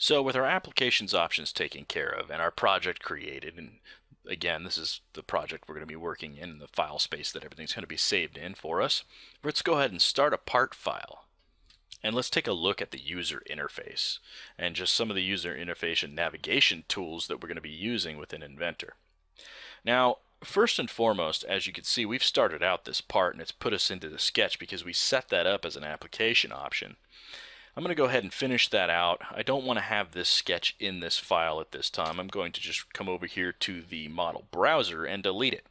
So with our applications options taken care of and our project created, and again, this is the project we're going to be working in, the file space that everything's going to be saved in for us, let's go ahead and start a part file. And let's take a look at the user interface and just some of the user interface and navigation tools that we're going to be using within Inventor. Now, first and foremost, as you can see, we've started out this part and it's put us into the sketch because we set that up as an application option. I'm going to go ahead and finish that out. I don't want to have this sketch in this file at this time. I'm going to just come over here to the model browser and delete it.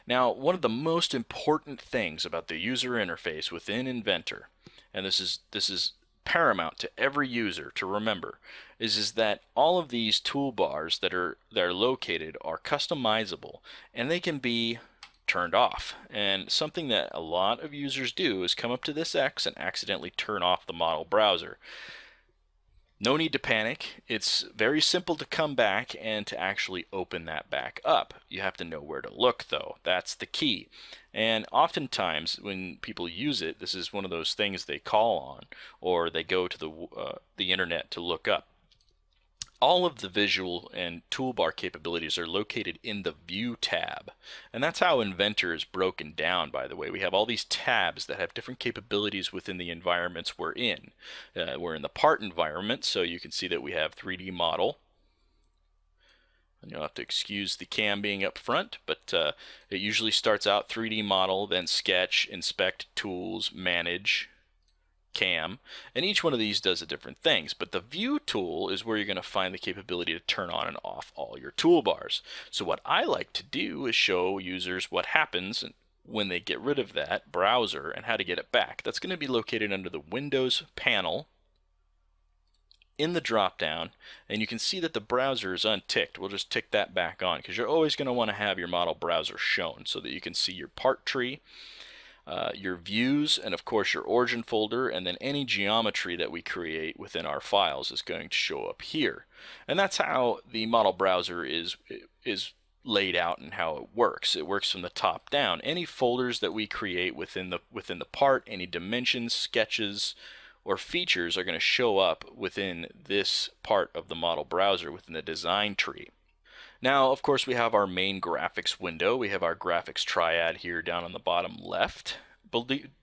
Now, one of the most important things about the user interface within Inventor, and this is paramount to every user to remember, is that all of these toolbars that are located are customizable and they can be turned off. And something that a lot of users do is come up to this X and accidentally turn off the model browser. No need to panic. It's very simple to come back and to actually open that back up. You have to know where to look though. That's the key. And oftentimes when people use it, this is one of those things they call on or they go to the internet to look up. All of the visual and toolbar capabilities are located in the View tab. And that's how Inventor is broken down, by the way. We have all these tabs that have different capabilities within the environments we're in. We're in the part environment, so you can see that we have 3D model. And you'll have to excuse the cam being up front, but it usually starts out 3D model, then sketch, inspect, tools, manage, cam, and each one of these does a different things. But the view tool is where you're going to find the capability to turn on and off all your toolbars. So what I like to do is show users what happens when they get rid of that browser and how to get it back. That's going to be located under the Windows panel in the drop down, and you can see that the browser is unticked. We'll just tick that back on because you're always going to want to have your model browser shown so that you can see your part tree, your views, and of course your origin folder, and then any geometry that we create within our files is going to show up here. And that's how the model browser is laid out and how it works. It works from the top down. Any folders that we create within the part, any dimensions, sketches, or features are going to show up within this part of the model browser within the design tree. Now, of course, we have our main graphics window. We have our graphics triad here down on the bottom left.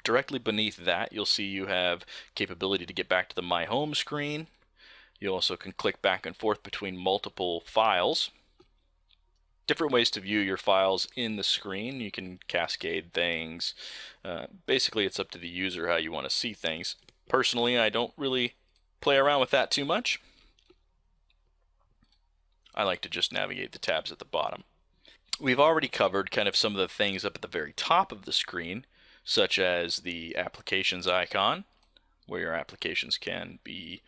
Directly beneath that, you'll see you have capability to get back to the My Home screen. You also can click back and forth between multiple files. Different ways to view your files in the screen. You can cascade things. Basically, it's up to the user how you want to see things. Personally, I don't really play around with that too much. I like to just navigate the tabs at the bottom. We've already covered kind of some of the things up at the very top of the screen, such as the applications icon, where your applications can be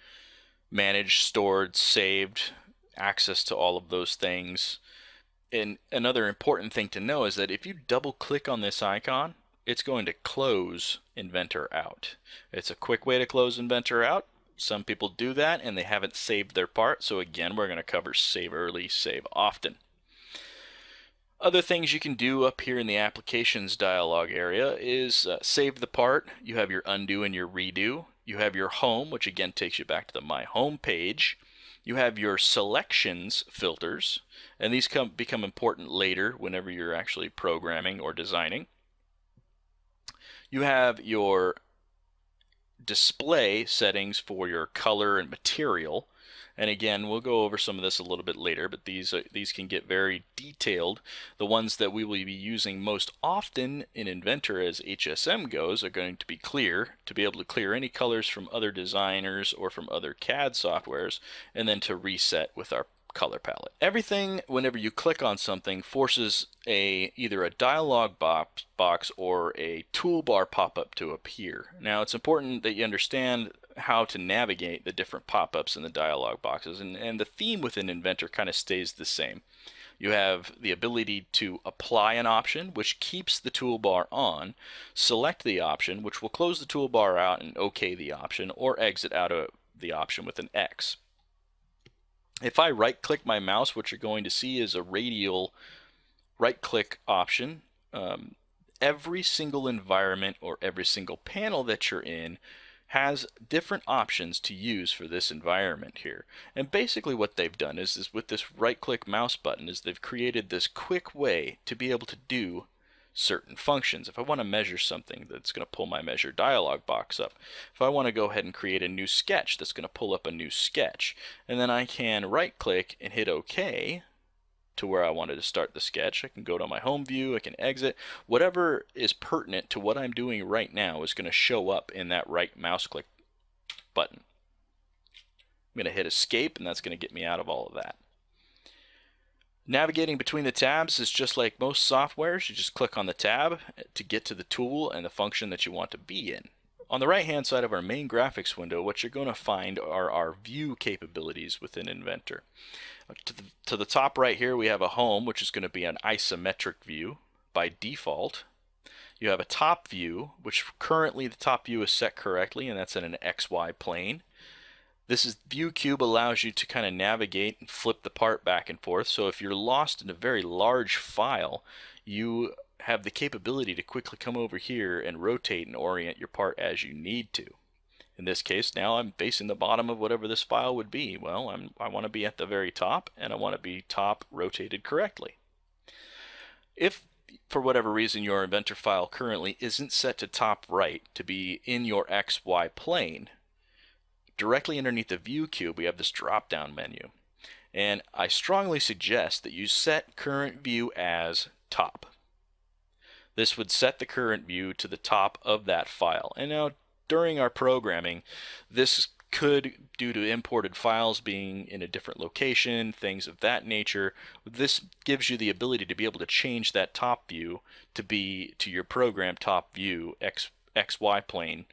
managed, stored, saved, access to all of those things. And another important thing to know is that if you double click on this icon, it's going to close Inventor out. It's a quick way to close Inventor out. Some people do that and they haven't saved their part, so again we're going to cover save early, save often. Other things you can do up here in the applications dialog area is save the part. You have your undo and your redo. You have your home, which again takes you back to the My Home page. You have your selections filters, and these become important later whenever you're actually programming or designing. You have your display settings for your color and material, and again we'll go over some of this a little bit later, but these can get very detailed. The ones that we will be using most often in Inventor as HSM goes are going to be clear, to be able to clear any colors from other designers or from other CAD softwares, and then to reset with our color palette. Everything, whenever you click on something, forces either a dialog box or a toolbar pop-up to appear. Now it's important that you understand how to navigate the different pop-ups in the dialog boxes, and the theme within Inventor kind of stays the same. You have the ability to apply an option, which keeps the toolbar on, select the option, which will close the toolbar out and OK the option, or exit out of the option with an X. If I right-click my mouse, what you're going to see is a radial right-click option. Every single environment or every single panel that you're in has different options to use for this environment here. And basically what they've done is with this right-click mouse button is they've created this quick way to be able to do certain functions. If I want to measure something, that's going to pull my measure dialog box up. If I want to go ahead and create a new sketch, that's going to pull up a new sketch. And then I can right-click and hit OK to where I wanted to start the sketch. I can go to my home view, I can exit. Whatever is pertinent to what I'm doing right now is going to show up in that right mouse click button. I'm going to hit escape, and that's going to get me out of all of that. Navigating between the tabs is just like most softwares. You just click on the tab to get to the tool and the function that you want to be in. On the right hand side of our main graphics window, what you're going to find are our view capabilities within Inventor. To the top right here, we have a home, which is going to be an isometric view by default. You have a top view, which currently the top view is set correctly, and that's in an XY plane. This view cube allows you to kind of navigate and flip the part back and forth. So if you're lost in a very large file, you have the capability to quickly come over here and rotate and orient your part as you need to. In this case, now I'm facing the bottom of whatever this file would be. Well, I want to be at the very top, and I want to be top rotated correctly. If for whatever reason your Inventor file currently isn't set to top right to be in your XY plane, directly underneath the view cube we have this drop down menu. And I strongly suggest that you set current view as top. This would set the current view to the top of that file. And now during our programming, this could, due to imported files being in a different location, things of that nature, this gives you the ability to be able to change that top view to be to your program top view XY plane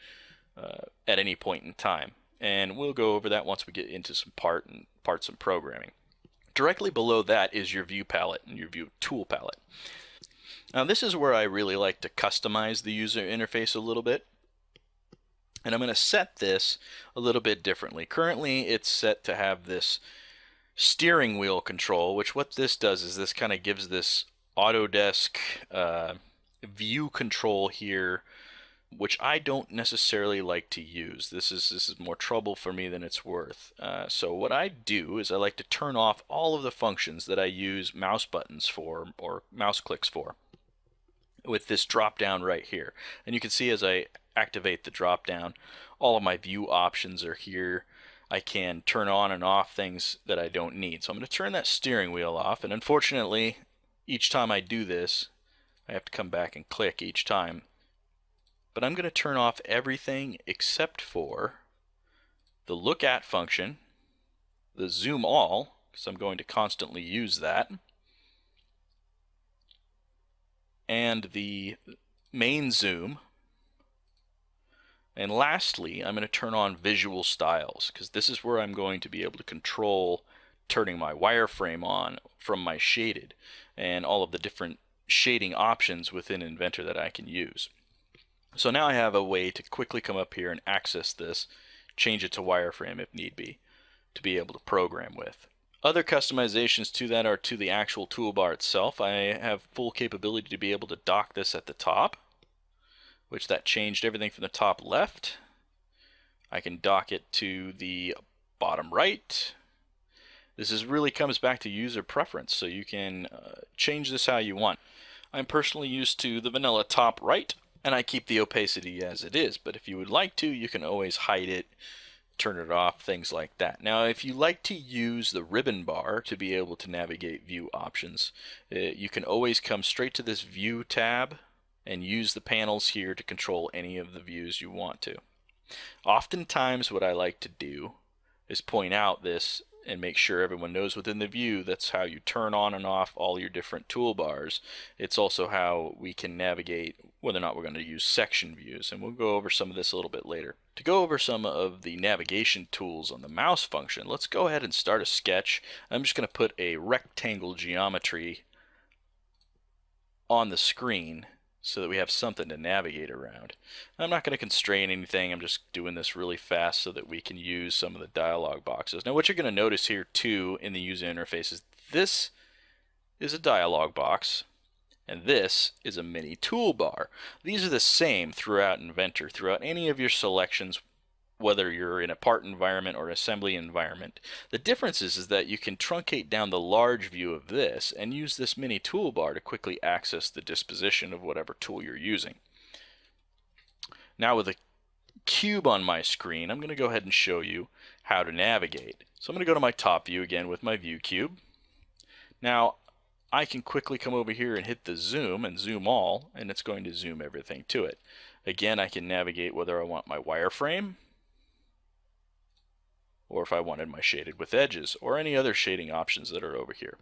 at any point in time. And we'll go over that once we get into some parts and programming. Directly below that is your view palette and your view tool palette. Now this is where I really like to customize the user interface a little bit. And I'm going to set this a little bit differently. Currently it's set to have this steering wheel control, which what this does is this kind of gives this Autodesk view control here, which I don't necessarily like to use. This is more trouble for me than it's worth. So what I do is I like to turn off all of the functions that I use mouse buttons for or mouse clicks for with this drop down right here. And you can see as I activate the drop down, all of my view options are here. I can turn on and off things that I don't need. So I'm going to turn that steering wheel off, and unfortunately each time I do this I have to come back and click each time. But I'm going to turn off everything except for the look at function, the zoom all, because I'm going to constantly use that, and the main zoom. And lastly, I'm going to turn on visual styles, because this is where I'm going to be able to control turning my wireframe on from my shaded and all of the different shading options within Inventor that I can use. So now I have a way to quickly come up here and access this, change it to wireframe if need be, to be able to program with. Other customizations to that are to the actual toolbar itself. I have full capability to be able to dock this at the top, which that changed everything from the top left. I can dock it to the bottom right. This really comes back to user preference, so you can change this how you want. I'm personally used to the vanilla top right, and I keep the opacity as it is, but if you would like to, you can always hide it, turn it off, things like that. Now if you like to use the ribbon bar to be able to navigate view options, you can always come straight to this view tab and use the panels here to control any of the views you want to. Oftentimes what I like to do is point out this and make sure everyone knows within the view that's how you turn on and off all your different toolbars. It's also how we can navigate whether or not we're going to use section views, and we'll go over some of this a little bit later. To go over some of the navigation tools on the mouse function, let's go ahead and start a sketch. I'm just going to put a rectangle geometry on the screen so that we have something to navigate around. I'm not going to constrain anything, I'm just doing this really fast so that we can use some of the dialog boxes. Now what you're going to notice here too in the user interface is this is a dialog box and this is a mini toolbar. These are the same throughout Inventor, throughout any of your selections whether you're in a part environment or assembly environment. The difference is that you can truncate down the large view of this and use this mini toolbar to quickly access the disposition of whatever tool you're using. Now with a cube on my screen, I'm going to go ahead and show you how to navigate. So I'm going to go to my top view again with my view cube. Now I can quickly come over here and hit the zoom and zoom all, and it's going to zoom everything to it. Again, I can navigate whether I want my wireframe, or if I wanted my shaded with edges, or any other shading options that are over here.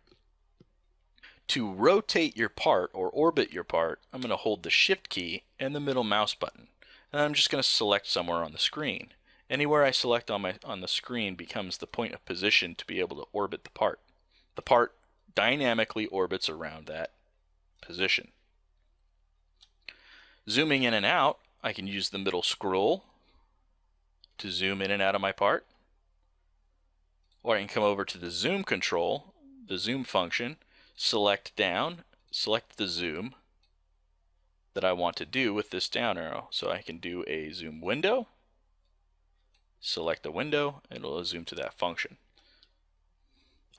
To rotate your part or orbit your part, I'm going to hold the Shift key and the middle mouse button. And I'm just going to select somewhere on the screen. Anywhere I select on the screen becomes the point of position to be able to orbit the part. The part dynamically orbits around that position. Zooming in and out, I can use the middle scroll to zoom in and out of my part. Or I can come over to the zoom control, the zoom function, select down, select the zoom that I want to do with this down arrow. So I can do a zoom window, select the window, and it'll zoom to that function.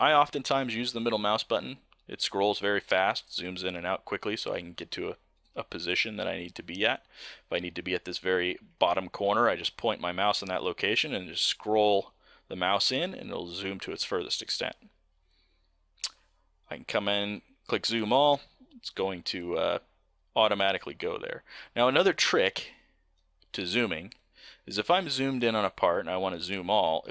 I oftentimes use the middle mouse button. It scrolls very fast, zooms in and out quickly so I can get to a position that I need to be at. If I need to be at this very bottom corner, I just point my mouse in that location and just scroll the mouse in and it'll zoom to its furthest extent. I can come in, click zoom all, it's going to automatically go there. Now another trick to zooming is if I'm zoomed in on a part and I want to zoom all,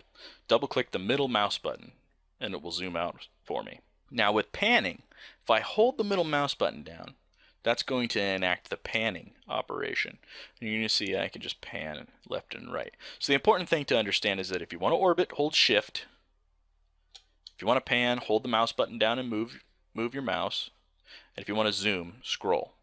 double click the middle mouse button and it will zoom out for me. Now with panning, if I hold the middle mouse button down, that's going to enact the panning operation. And you're going to see I can just pan left and right. So the important thing to understand is that if you want to orbit, hold Shift. If you want to pan, hold the mouse button down and move your mouse. And if you want to zoom, scroll.